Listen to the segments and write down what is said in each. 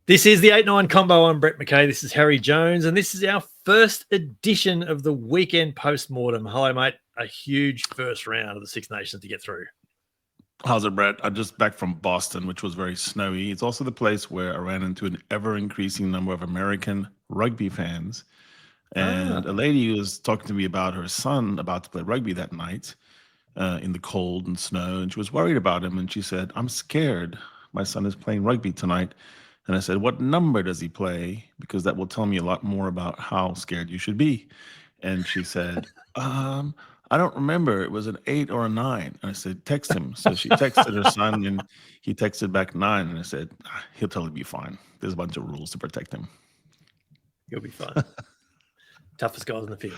This is the 8-9 Combo. I'm Brett McKay. This is Harry Jones, and this is our first edition of the Weekend Post-Mortem. Hello, mate. A huge first round of the Six Nations to get through. How's it, Brett? I'm just back from Boston, which was very snowy. It's also the place where I ran into an ever-increasing number of American rugby fans. And a lady was talking to me about her son about to play rugby that night in the cold and snow, and she was worried about him. And she said, "I'm scared. My son is playing rugby tonight." And I said, "What number does he play? Because that will tell me a lot more about how scared you should be." And she said, "I don't remember. It was an 8 or a 9." And I said, "Text him." So she texted her son, and he texted back 9. And I said, "He'll totally be fine. There's a bunch of rules to protect him. He'll be fine." Toughest guys in the field.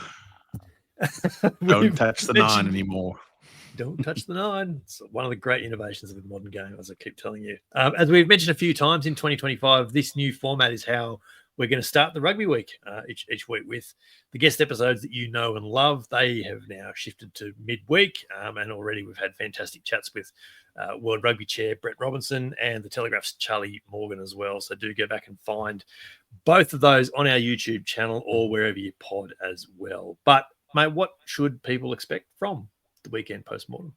Don't touch the 9 anymore. Don't touch the 9. It's one of the great innovations of the modern game, as I keep telling you. As we've mentioned a few times in 2025, this new format is how we're going to start the rugby week each week with the guest episodes that you know and love. They have now shifted to midweek, and already we've had fantastic chats with World Rugby Chair Brett Robinson and the Telegraph's Charlie Morgan as well. So do go back and find both of those on our YouTube channel or wherever you pod as well. But, mate, what should people expect from the Weekend Post-Mortem?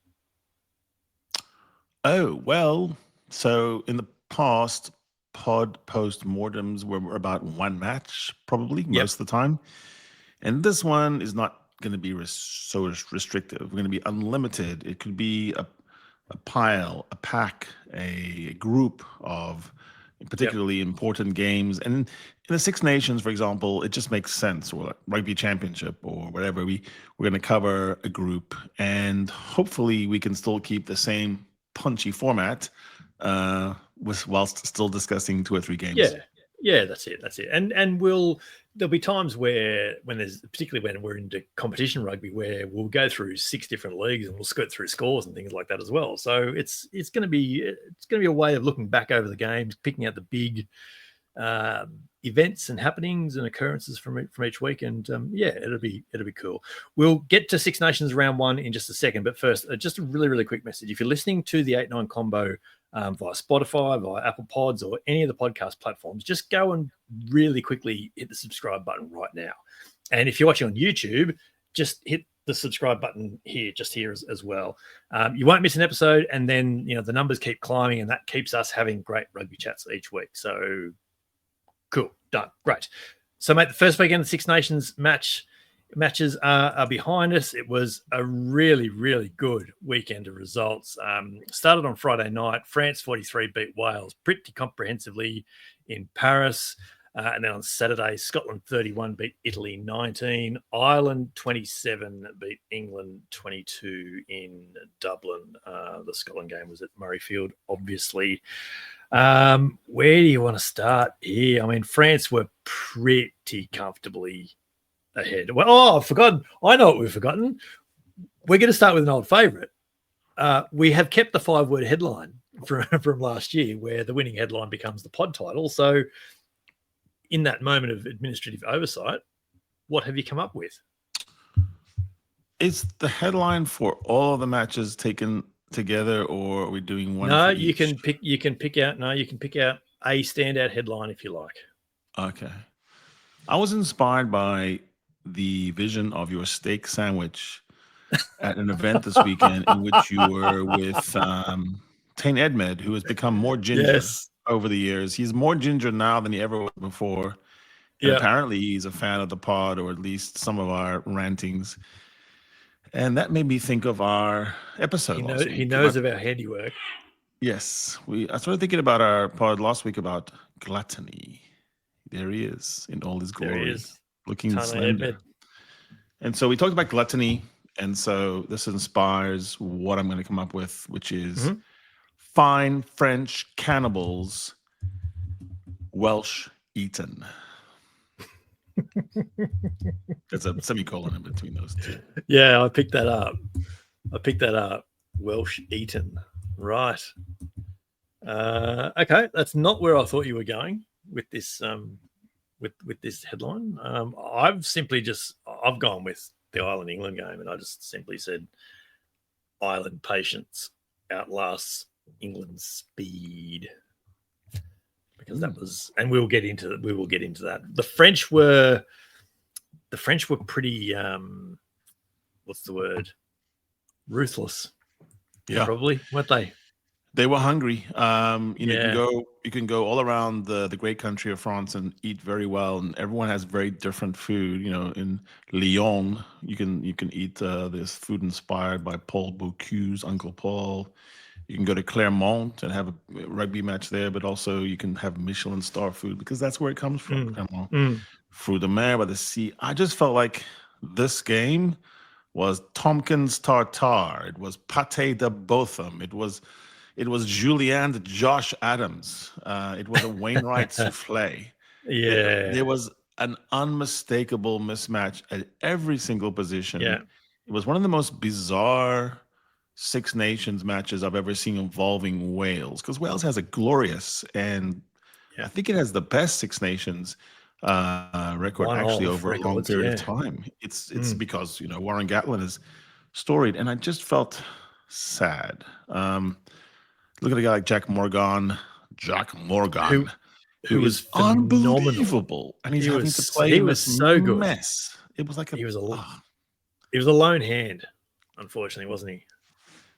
Oh, well, so in the past, pod post-mortems were about one match, probably most of the time. And this one is not going to be so restrictive. We're going to be unlimited. It could be a pile, a pack, a group of particularly important games. And in the Six Nations, for example, it just makes sense, or like Rugby Championship or whatever. We're going to cover a group, and hopefully we can still keep the same punchy format whilst still discussing 2 or 3 games. Yeah, that's it. And there'll be times particularly when we're into competition rugby, where we'll go through 6 different leagues and we'll skirt through scores and things like that as well. So it's going to be a way of looking back over the games, picking out the big events and happenings and occurrences from each week, and it'll be cool. We'll get to Six Nations round 1 in just a second, but first, just a really, really quick message. If you're listening to the 8-9 Combo via Spotify, via Apple Pods, or any of the podcast platforms, just go and really quickly hit the subscribe button right now. And if you're watching on YouTube, just hit the subscribe button here as well. You won't miss an episode, and then the numbers keep climbing, and that keeps us having great rugby chats each week. So cool, done, great. So, mate, the first weekend of the Six Nations matches are behind us. It was a really, really good weekend of results. Started on Friday night. France 43 beat Wales pretty comprehensively in Paris. And then on Saturday, Scotland 31 beat Italy 19. Ireland 27 beat England 22 in Dublin. The Scotland game was at Murrayfield, obviously. Where do you want to start here? I mean, France were pretty comfortably ahead. Well, I've forgotten. I know what we've forgotten. We're going to start with an old favourite. We have kept the 5-word headline from last year, where the winning headline becomes the pod title. So in that moment of administrative oversight, what have you come up with? Is the headline for all of the matches taken together, or are we doing one? No, for each? you can pick out a standout headline if you like. Okay. I was inspired by the vision of your steak sandwich at an event this weekend in which you were with Tane Edmed, who has become more ginger over the years. He's more ginger now than he ever was before. And apparently he's a fan of the pod, or at least some of our rantings. And that made me think of our episode last week. He knows of our handiwork. Yes. I started thinking about our pod last week about gluttony. There he is in all his glory. There he is. Looking slender. And so we talked about gluttony. And so this inspires what I'm going to come up with, which is fine French cannibals, Welsh eaten. There's a semicolon in between those two. Yeah, I picked that up. Welsh eaten. Right. Okay, that's not where I thought you were going with this with this headline. I've gone with the Ireland England game, and I just simply said Ireland patience outlasts England's speed. because that was, and we will get into that. The French were pretty what's the word? Ruthless. Yeah, probably, weren't they? They were hungry. You can go all around the great country of France and eat very well, and everyone has very different food. In Lyon, you can eat this food inspired by Paul Bocu's Uncle Paul. You can go to Clermont and have a rugby match there, but also you can have Michelin star food because that's where it comes from. Clermont. Fruit de mer by the sea. I just felt like this game was Tompkins tartare. It was pâté de Botham. It was Julianne to Josh Adams. It was a Wainwright souffle. Yeah. There was an unmistakable mismatch at every single position. Yeah. It was one of the most bizarre Six Nations matches I've ever seen involving Wales, because Wales has a glorious, and I think it has the best Six Nations record actually over a long period of time. It's because Warren Gatland is storied, and I just felt sad. Look at a guy like Jack Morgan, who is unbelievable, and he's having to play in this mess. It was like he was a lone hand, unfortunately, wasn't he?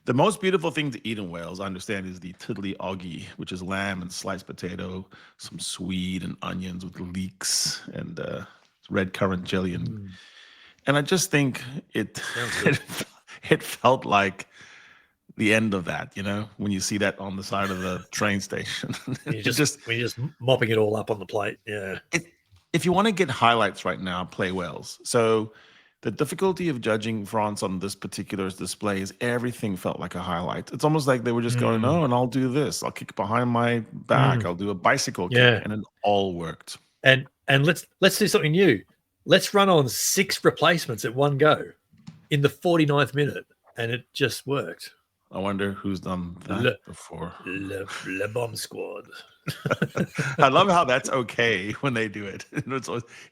The most beautiful thing to eat in Wales, I understand, is the tiddly oggy, which is lamb and sliced potato, some swede and onions with leeks and red currant jelly, and I just think it felt like the end of that, when you see that on the side of the train station. when you're just mopping it all up on the plate. Yeah. If you want to get highlights right now, play Wales. So the difficulty of judging France on this particular display is everything felt like a highlight. It's almost like they were just going, and I'll do this. I'll kick behind my back. I'll do a bicycle kick, and it all worked. And let's do something new. Let's run on 6 replacements at one go in the 49th minute, and it just worked. I wonder who's done that before. Le Bomb Squad. I love how that's okay when they do it.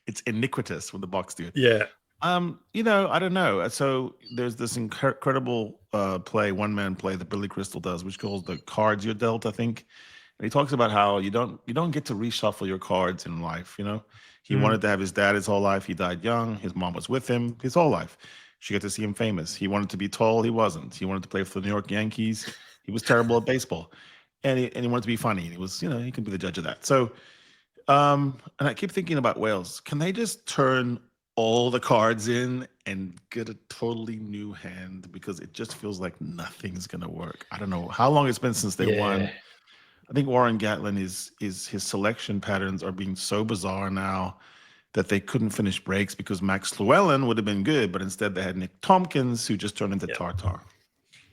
It's iniquitous when the Boks do it. Yeah. I don't know. So there's this incredible one-man play that Billy Crystal does, which calls the cards you're dealt, I think. And he talks about how you don't get to reshuffle your cards in life. He wanted to have his dad his whole life. He died young. His mom was with him his whole life. She got to see him famous. He wanted to be tall. He wasn't. He wanted to play for the New York Yankees. He was terrible at baseball, and he wanted to be funny. He was, he can be the judge of that. So, and I keep thinking about Wales. Can they just turn all the cards in and get a totally new hand, because it just feels like nothing's gonna work? I don't know how long it's been since they won. I think Warren Gatland is his selection patterns are being so bizarre now that they couldn't finish breaks because Max Llewellyn would have been good, but instead they had Nick Tompkins, who just turned into tartar.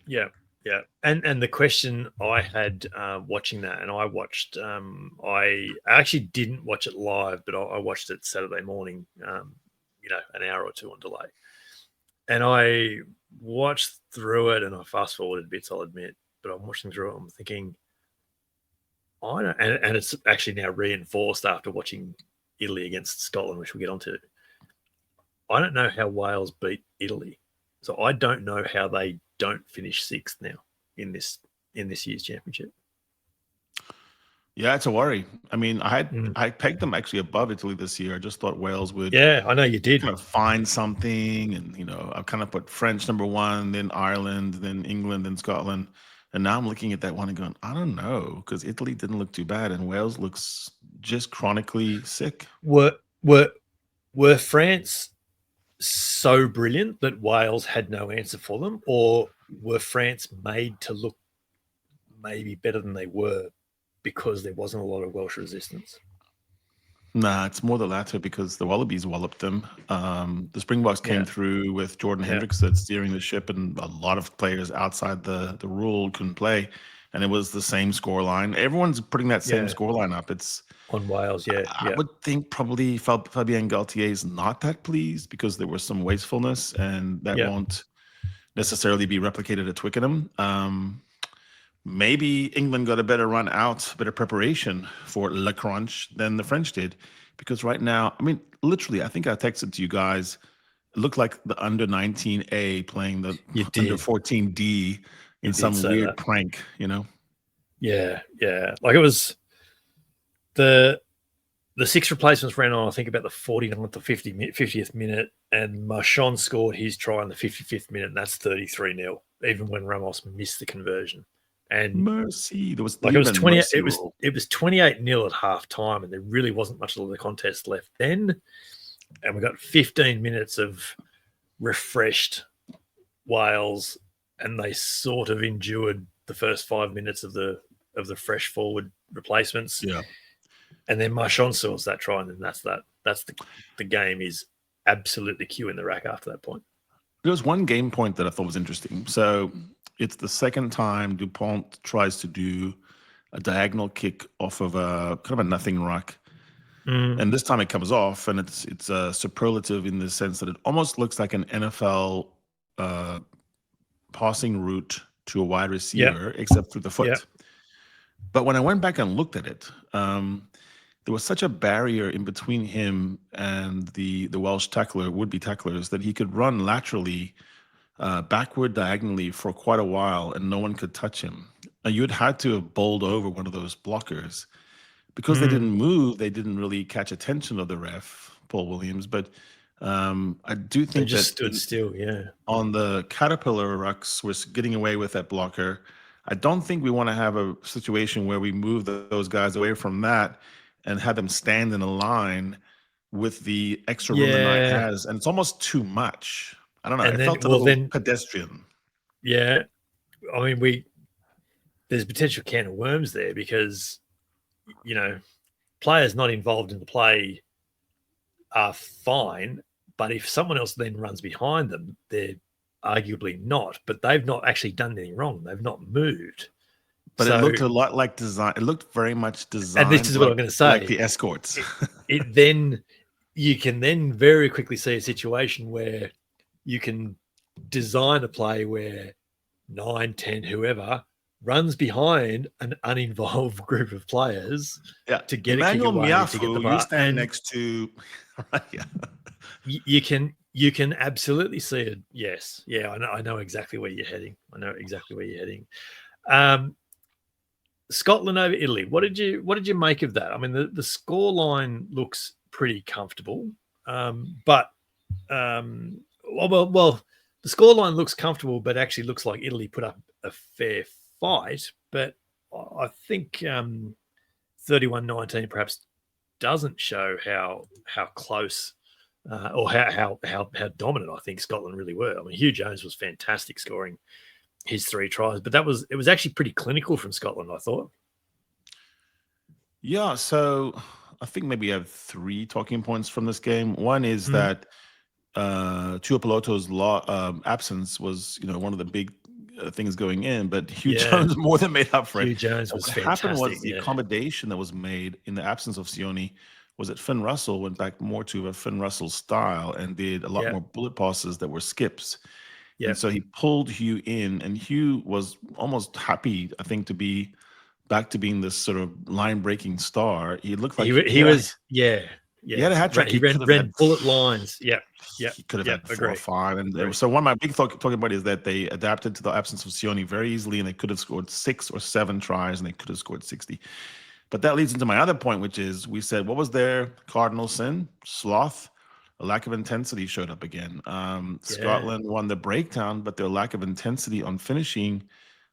Yeah. And the question I had watching that, and I watched, I actually didn't watch it live, but I watched it Saturday morning, an hour or two on delay. And I watched through it, and I fast forwarded bits, I'll admit, but I'm watching through it, I'm thinking, I don't, and it's actually now reinforced after watching Italy against Scotland, which we'll get onto. I don't know how Wales beat Italy, so I don't know how they don't finish 6th now in this year's championship. Yeah, it's a worry. I mean, I pegged them actually above Italy this year. I just thought Wales would. Yeah, I know you did. Kind of find something, and I kind of put French number 1, then Ireland, then England, then Scotland, and now I'm looking at that one and going, I don't know, because Italy didn't look too bad, and Wales looks just chronically sick. Were France so brilliant that Wales had no answer for them, or were France made to look maybe better than they were because there wasn't a lot of Welsh resistance? Nah, it's more the latter, because the Wallabies walloped them. The Springboks came through with Jordan Hendricks that's steering the ship, and a lot of players outside the rule couldn't play, and it was the same scoreline. Everyone's putting that same scoreline up. It's on Wales, I would think probably Fabien Gaultier is not that pleased, because there was some wastefulness, and that won't necessarily be replicated at Twickenham. Maybe England got a better run out, better preparation for Le Crunch than the French did, because right now, I mean, literally, I think I texted to you guys, it looked like the under 19A playing the under 14D in some weird prank, Yeah. Like it was The 6 replacements ran on, I think, about the 49th or 50th minute, and Marchand scored his try in the 55th minute, and that's 33-0, even when Ramos missed the conversion. And mercy, there was like it was 28-0 at half time, and there really wasn't much of the contest left then. And we got 15 minutes of refreshed Wales, and they sort of endured the first 5 minutes of the fresh forward replacements. Yeah. And then Marchand scores that try, and then that's the game is absolutely queue in the rack after that point. There was one game point that I thought was interesting. So it's the second time Dupont tries to do a diagonal kick off of a kind of a nothing ruck. And this time it comes off, and it's a superlative in the sense that it almost looks like an NFL passing route to a wide receiver, except through the foot. Yep. But when I went back and looked at it, there was such a barrier in between him and the Welsh tackler, would-be tacklers, that he could run laterally, backward diagonally for quite a while, and no one could touch him. You'd had to have bowled over one of those blockers. Because they didn't move, they didn't really catch attention of the ref, Paul Williams. But I do think they just stood still, on the Caterpillar rucks, we're getting away with that blocker. I don't think we want to have a situation where we move those guys away from that and have them stand in a line with the extra room the night has. And it's almost too much. I don't know. It felt a little pedestrian. Yeah. I mean, there's a potential can of worms there because, players not involved in the play are fine, but if someone else then runs behind them, they're arguably not. But they've not actually done anything wrong. They've not moved. But it looked a lot like design. It looked very much designed. And this is what I'm going to say. Like the escorts. You can then very quickly see a situation where you can design a play where 9, 10, whoever runs behind an uninvolved group of players to get Emmanuel a kick away, Miafu, to get the bar. You stand next to You can absolutely see it. Yes. Yeah, I know exactly where you're heading. Scotland over Italy. What did you make of that? I mean, the score line looks pretty comfortable. The score line looks comfortable, but actually looks like Italy put up a fair fight. But I think 31-19 perhaps doesn't show how close or how dominant I think Scotland really were. I mean, Hugh Jones was fantastic scoring his 3 tries, but it was actually pretty clinical from Scotland, I thought. Yeah, so I think maybe I have 3 talking points from this game. One is that Tuipulotu's absence was, one of the big things going in, but Hugh Jones more than made up for it. Hugh Jones was fantastic. What happened was the accommodation that was made in the absence of Sione was that Finn Russell went back more to a Finn Russell style and did a lot more bullet passes that were skips. Yeah. And so he pulled Hugh in, and Hugh was almost happy, I think, to be back to being this sort of line-breaking star. He looked like he was. He had a hat trick. He ran bullet lines. Yeah. He could have had 4 or 5. And so one of my big talking about is that they adapted to the absence of Sione very easily, and they could have scored 6 or 7 tries, and they could have scored 60. But that leads into my other point, which is we said, what was their cardinal sin? Sloth. A lack of intensity showed up again. Scotland won the breakdown, but their lack of intensity on finishing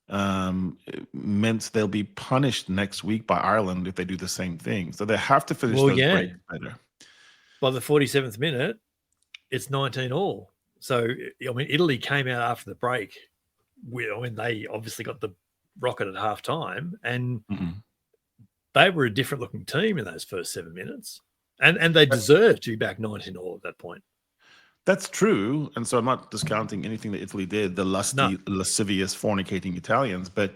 meant they'll be punished next week by Ireland if they do the same thing. So they have to finish those breaks better. By the 47th minute, it's 19-all. So, I mean, Italy came out after the break when they obviously got the rocket at half time, and they were a different looking team in those first 7 minutes. And they deserved to be back 19-all at that point. That's true. And so I'm not discounting anything that Italy did, the lusty, lascivious, fornicating Italians. But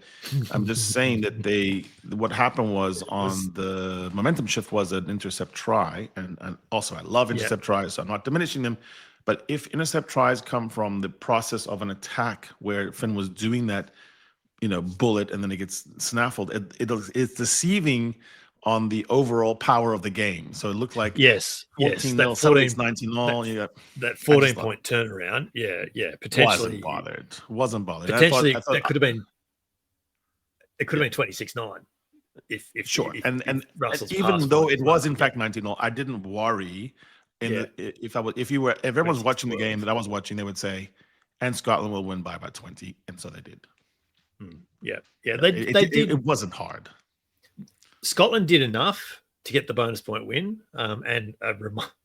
I'm just saying that what happened was on the momentum shift was an intercept try. And also I love intercept tries, so I'm not diminishing them. But if intercept tries come from the process of an attack where Finn was doing that, bullet, and then it gets snaffled, it's deceiving on the overall power of the game. So it looked like 14-0, 19-all. That 14-point turnaround. Yeah, potentially. Wasn't bothered. Potentially, that could have been. It could have been 26-9. If Sure, if and Russell's even though it was in fact 19-0, I didn't worry. If everyone's watching the game that I was watching, they would say, and Scotland will win by about 20, and so they did. Yeah, they did. It wasn't hard. Scotland did enough to get the bonus point win, and a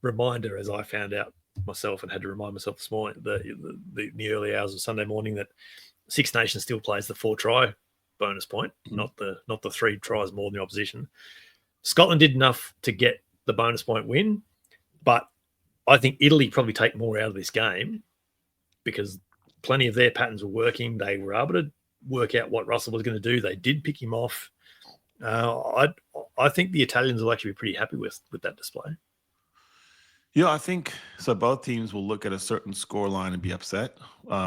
reminder, as I found out myself and had to remind myself this morning, the early hours of Sunday morning, that Six Nations still plays the 4-try bonus point, not the 3 tries more than the opposition. Scotland did enough to get the bonus point win, but I think Italy probably take more out of this game because plenty of their patterns were working. They were able to work out what Russell was going to do. They did pick him off. I think the Italians will actually be pretty happy with that display. Yeah, I think so. Both teams will look at a certain score line and be upset.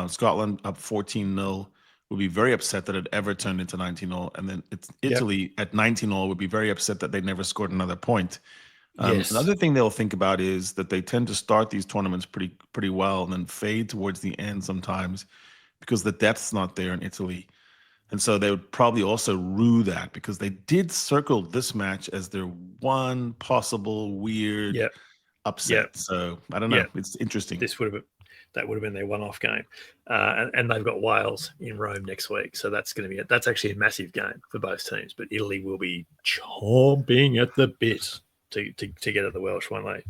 Scotland up 14-0 would be very upset that it ever turned into 19-0, and then Italy at 19-0 would be very upset that they never scored another point. Yes. Another thing they'll think about is that they tend to start these tournaments pretty well and then fade towards the end sometimes because the depth's not there in Italy. And so they would probably also rue that because they did circle this match as their one possible weird upset. So I don't know. It's interesting. That would have been their one-off game, and they've got Wales in Rome next week. So that's actually a massive game for both teams. But Italy will be chomping at the bit to get at the Welsh, won't they?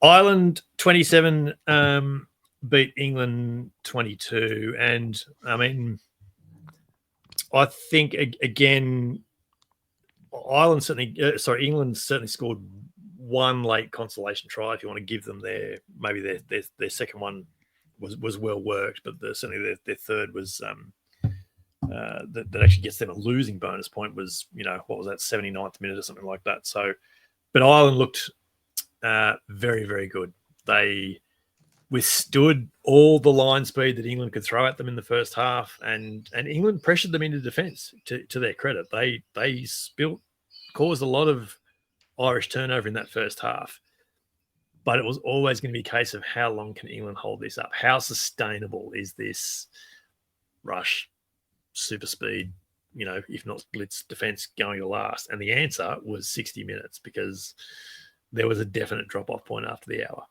Ireland 27 beat England 22, and I mean, I think again, England certainly scored one late consolation try. If you want to give them their second one was well worked, but certainly their third was that actually gets them a losing bonus point was, what was that, 79th minute or something like that. So, but Ireland looked very, very good. They withstood all the line speed that England could throw at them in the first half, and England pressured them into defence. To their credit, they caused a lot of Irish turnover in that first half, but it was always going to be a case of how long can England hold this up? How sustainable is this rush, super speed, if not blitz defence going to last? And the answer was 60 minutes because there was a definite drop-off point after the hour.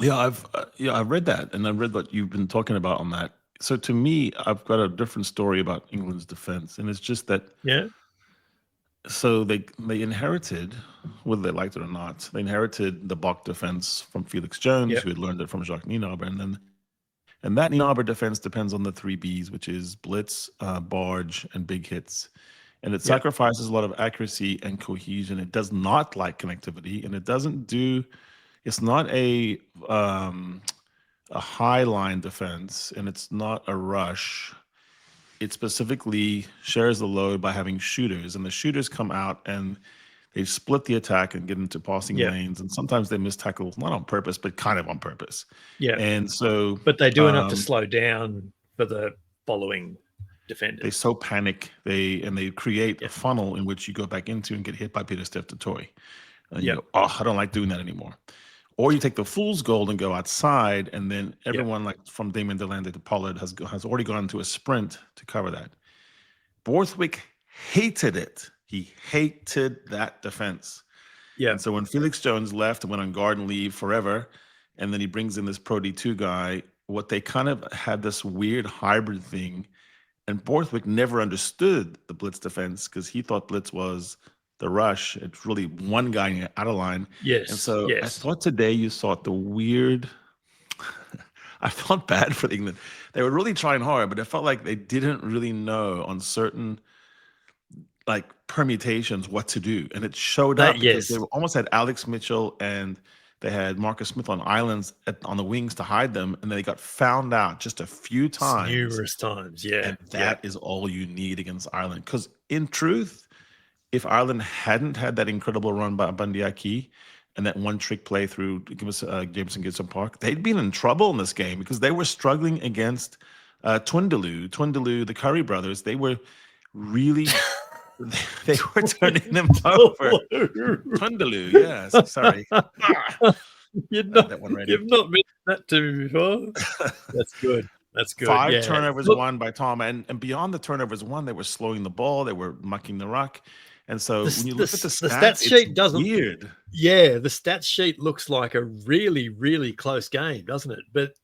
Yeah, I've read that, and I read what you've been talking about on that. So to me, I've got a different story about England's defense, and it's just that. Yeah. So they inherited, whether they liked it or not, they inherited the Bok defense from Felix Jones, who had learned it from Jacques Nienaber, and that Nienaber defense depends on the 3 Bs, which is blitz, barge, and big hits. And it sacrifices a lot of accuracy and cohesion. It does not like connectivity, and it's not a high line defense, and it's not a rush. It specifically shares the load by having shooters, and the shooters come out and they split the attack and get into passing lanes, and sometimes they miss tackles, not on purpose, but kind of on purpose. Yeah. And so, but they do enough to slow down for the following defenders. They so panic, they create a funnel in which you go back into and get hit by Peter Steph to Toy. You go, I don't like doing that anymore. Or you take the fool's gold and go outside, and then everyone, like from Damien Delande to Pollard, has already gone into a sprint to cover that. Borthwick hated it. He hated that defense. Yeah. And so when Felix Jones left and went on garden leave forever, and then he brings in this Pro D2 guy, what they kind of had this weird hybrid thing. And Borthwick never understood the blitz defense because he thought blitz was the rush. It's really one guy out of line. Yes. And so I thought today you saw the weird. I felt bad for England. They were really trying hard, but it felt like they didn't really know on certain permutations what to do. And it showed up because they almost had Alex Mitchell and they had Marcus Smith on islands on the wings to hide them. And they got found out just a few times. Numerous times, yeah. And that is all you need against Ireland. Because in truth, if Ireland hadn't had that incredible run by Bundy Aki and that one trick play through Jameson Gibson Park, they'd been in trouble in this game because they were struggling against Twindaloo, the Curry brothers. They were really, they were turning them over. Twindaloo, yes, sorry. You've not mentioned that to me before. That's good. That's good. 5 Yeah. turnovers Look, won by Tom, and beyond the turnovers won, they were slowing the ball, they were mucking the ruck, and so when you look at the stats stats, it's sheet doesn't. weird. Yeah, the stats sheet looks like a really, really close game, doesn't it? But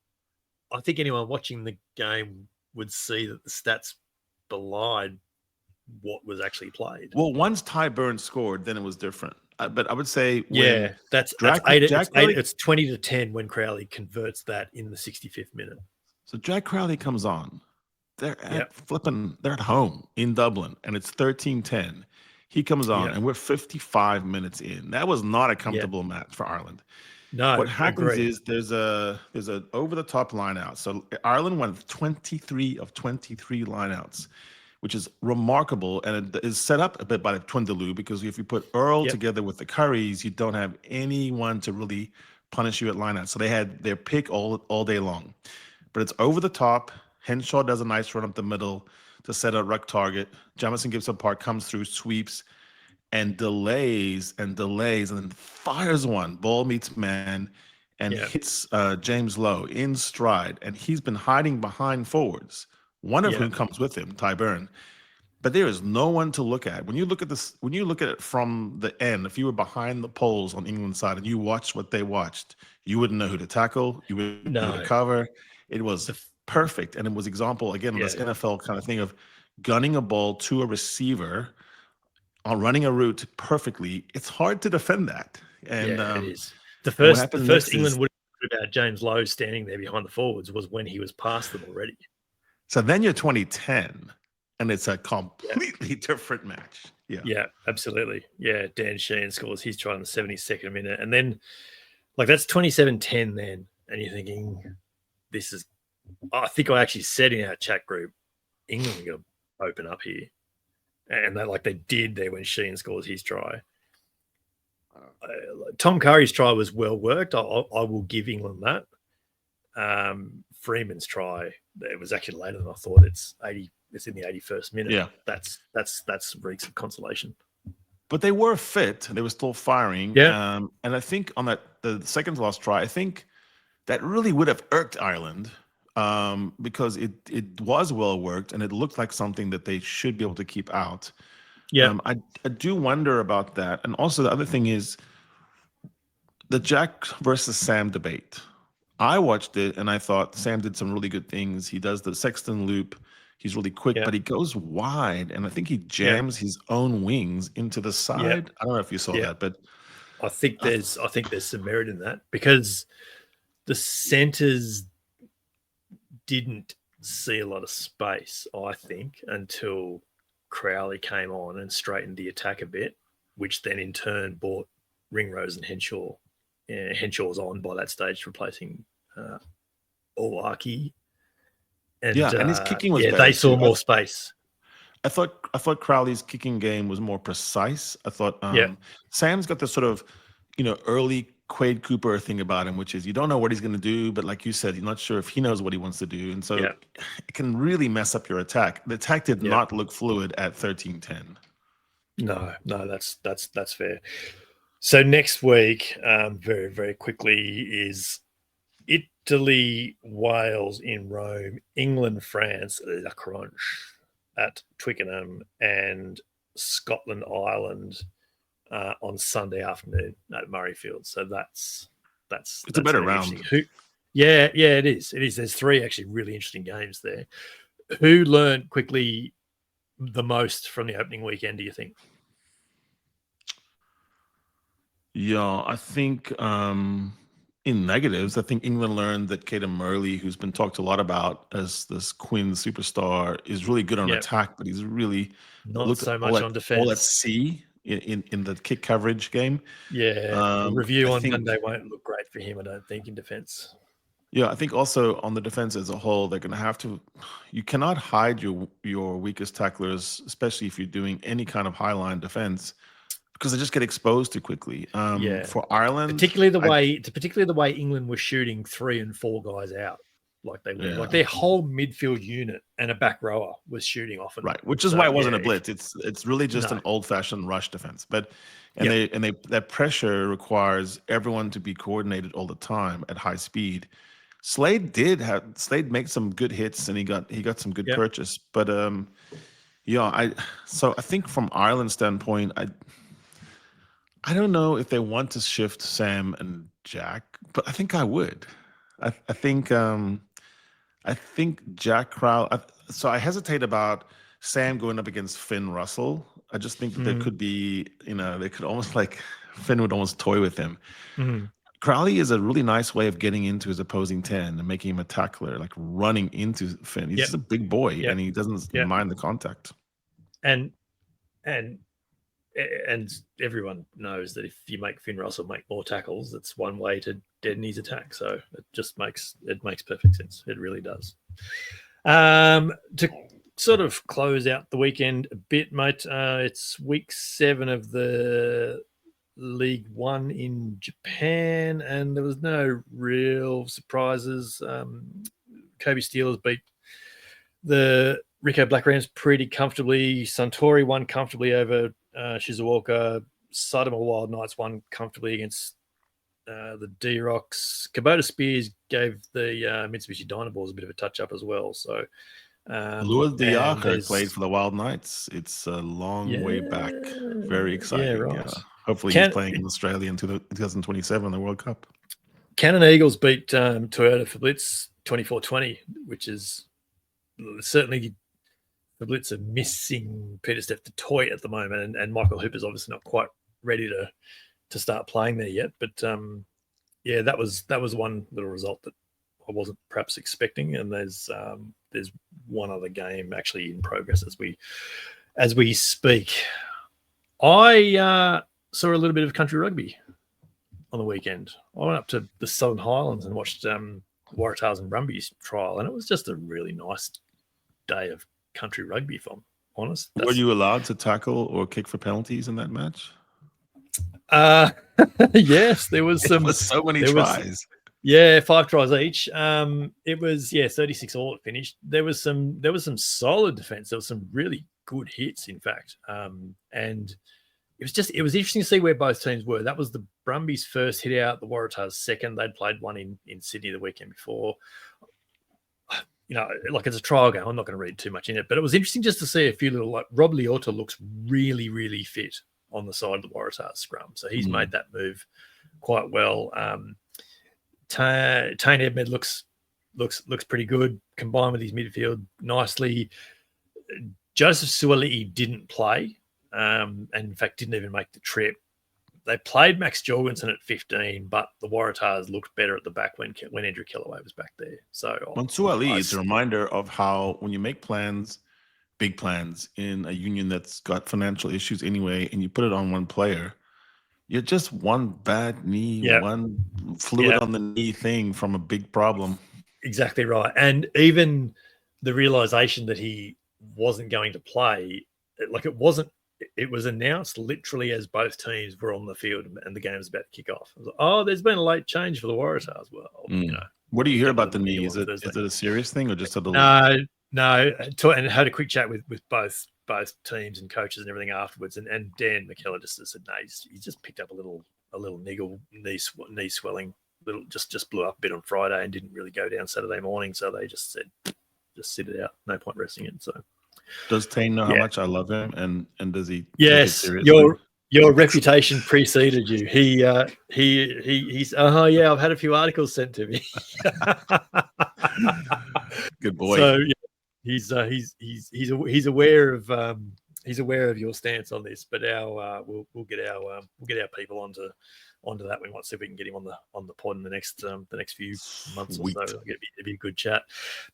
I think anyone watching the game would see that the stats belied what was actually played. Well, once Ty Burns scored, then it was different. But I would say that's Jack 8. Crowley, It's 20-10 when Crowley converts that in the 65th minute. so Jack Crowley comes on. They're at home in Dublin, and it's 13-10. He comes on, and we're 55 minutes in. That was not a comfortable match for Ireland. No, what happens agreed. is there's a over the top line out. So Ireland went 23 of 23 lineouts, which is remarkable, and it is set up a bit by the Twindaloo, because if you put Earl together with the Curries, you don't have anyone to really punish you at lineout. So they had their pick all day long, but it's over the top. Henshaw does a nice run up the middle to set a ruck target. Jamison Gibson Park comes through, sweeps, and delays, and then fires one. Ball meets man, and hits James Lowe in stride. And he's been hiding behind forwards, one of whom comes with him, Ty Byrne. But there is no one to look at. When you look at this, when you look at it from the end, if you were behind the poles on England's side and you watched what they watched, you wouldn't know who to tackle, you wouldn't know who to cover. It was perfect. And it was example, again, of this NFL kind of thing of gunning a ball to a receiver on running a route perfectly. It's hard to defend that. And it is. The first England would have heard about James Lowe standing there behind the forwards was when he was past them already. So then you're 2010, and it's a completely different match. Yeah, absolutely. Yeah, Dan Sheehan scores his try in the 72nd minute. And then, that's 27-10 then. And you're thinking, this is... I think I actually said in our chat group, England are going to open up here. And they did there when Sheehan scores his try. Tom Curry's try was well worked. I will give England that. Freeman's try, it was actually later than I thought. It's in the 81st minute. Yeah, that's reeks of consolation. But they were fit. They were still firing. Yeah. And I think on the second to last try, I think that really would have irked Ireland. Because it was well worked and it looked like something that they should be able to keep out. Yeah, I do wonder about that. And also the other thing is the Jack versus Sam debate. I watched it and I thought Sam did some really good things. He does the Sexton loop. He's really quick, but he goes wide, and I think he jams his own wings into the side. Yeah. I don't know if you saw that, but I think there's some merit in that, because the centers didn't see a lot of space, I think, until Crowley came on and straightened the attack a bit, which then in turn brought Ringrose and Henshaw. Henshaw's on by that stage, replacing Olaki. And his kicking was better they saw too. more space. I thought Crowley's kicking game was more precise. I thought Sam's got this sort of, early Quade Cooper thing about him, which is you don't know what he's going to do, but like you said, you're not sure if he knows what he wants to do, and so it can really mess up your attack. The attack did not look fluid at 13-10. No, that's fair. So next week, very, very quickly, is Italy, Wales in Rome, England, France, La Cronche at Twickenham, and Scotland, Ireland on Sunday afternoon at Murrayfield. So that's a better round. Yeah, it is. It is. There's 3 actually really interesting games there. Who learned quickly the most from the opening weekend, do you think? Yeah, I think in negatives, I think England learned that Caden Murley, who's been talked a lot about as this Quinn superstar, is really good on attack, but he's really not so much on defense. All at sea in the kick coverage game. Yeah, the review on Monday won't look great for him, I don't think, in defense. Yeah, I think also on the defense as a whole, they're going to have to. You cannot hide your weakest tacklers, especially if you're doing any kind of high line defense, because they just get exposed too quickly. For Ireland, particularly the way England was shooting 3 and 4 guys out, like they were, like their whole midfield unit and a back rower was shooting often. Right, which is why it wasn't a blitz. It's really just an old fashioned rush defense. But that pressure requires everyone to be coordinated all the time at high speed. Slade made some good hits, and he got some good purchase. But I think from Ireland's standpoint, I don't know if they want to shift Sam and Jack, but I think I would. I think Jack Crowley. So I hesitate about Sam going up against Finn Russell. I just think that there could be, they could almost Finn would almost toy with him. Mm-hmm. Crowley is a really nice way of getting into his opposing 10 and making him a tackler, like running into Finn. He's just a big boy, and he doesn't mind the contact. And everyone knows that if you make Finn Russell make more tackles, that's one way to deaden his attack. So it makes perfect sense. It really does. To sort of close out the weekend a bit, mate, it's week 7 of the League One in Japan, and there was no real surprises. Kobe Steelers beat the Ricoh Black Rams pretty comfortably. Suntory won comfortably over Shizuoka. Saitama Wild Knights won comfortably against the D-Rocks. Kubota Spears gave the Mitsubishi Dynaballs a bit of a touch-up as well. So Louis Diaker played for the Wild Knights. It's a long way back. Very exciting. Yeah, right. Hopefully he's playing in Australia in 2027, the World Cup. Cannon Eagles beat Toyota for Blitz 24-20, which is certainly the Blitz are missing Peter Steph to toy at the moment, and Michael Hooper's obviously not quite ready to start playing there yet. But that was one little result that I wasn't perhaps expecting, and there's one other game actually in progress as we speak. I saw a little bit of country rugby on the weekend. I went up to the Southern Highlands and watched Waratahs and Brumbies trial, and it was just a really nice day of country rugby, if I'm honest. Were you allowed to tackle or kick for penalties in that match? Yes, there was some. There was so many tries. 5 tries each. It was 36 all it finished. There was some solid defense. There was some really good hits, in fact. And it was interesting to see where both teams were. That was the Brumbies' first hit out, the Waratahs' second. They'd played one in Sydney the weekend before. It's a trial game. I'm not going to read too much in it, but it was interesting just to see a few little, Rob Leota looks really, really fit on the side of the Waratahs scrum. So he's made that move quite well. Tane Edmed looks pretty good, combined with his midfield nicely. Joseph Suali'i didn't play, and in fact didn't even make the trip. They played Max Jorgensen at 15, but the Waratahs looked better at the back when Andrew Kellaway was back there. So on Suali'i, it's a reminder of how when you make plans, big plans in a union that's got financial issues anyway, and you put it on one player, you're just one bad knee, one fluid on the knee thing from a big problem. Exactly right. And even the realization that he wasn't going to play, it was announced literally as both teams were on the field and the game was about to kick off. I was like, there's been a late change for the Waratahs. Well, what do you hear about the knee? Is it a serious thing or just a little? No. And had a quick chat with both teams and coaches and everything afterwards. And Dan McKellar just said, no, he just picked up a little niggle, knee swelling, just blew up a bit on Friday and didn't really go down Saturday morning. So they just said, just sit it out. No point resting it. So does Tane know how much I love him, and does he? Yes, your reputation preceded you. He's I've had a few articles sent to me. Good boy. So he's aware of your stance on this, but we'll get our people onto that. We might see if we can get him on the pod in the next few months or so. It'll be a good chat.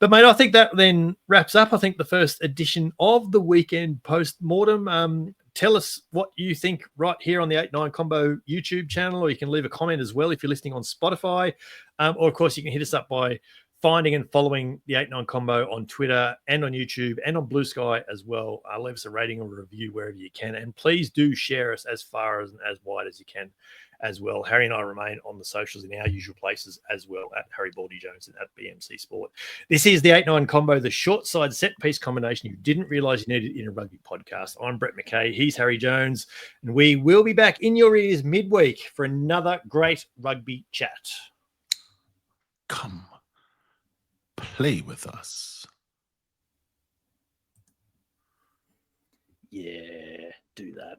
But mate, I think that then wraps up. I think the first edition of the Weekend Post-Mortem. Tell us what you think right here on the 8-9 Combo YouTube channel, or you can leave a comment as well if you're listening on Spotify. Or of course you can hit us up by finding and following the 8-9 Combo on Twitter and on YouTube and on Blue Sky as well. Leave us a rating or a review wherever you can, and please do share us as far and as wide as you can as well. Harry and I remain on the socials in our usual places as well, at Harry Baldy Jones and at BMC Sport. This is the 8-9 Combo, the short side set piece combination you didn't realize you needed in a rugby podcast. I'm Brett McKay. He's Harry Jones, and we will be back in your ears midweek for another great rugby chat. Come play with us. Yeah, do that.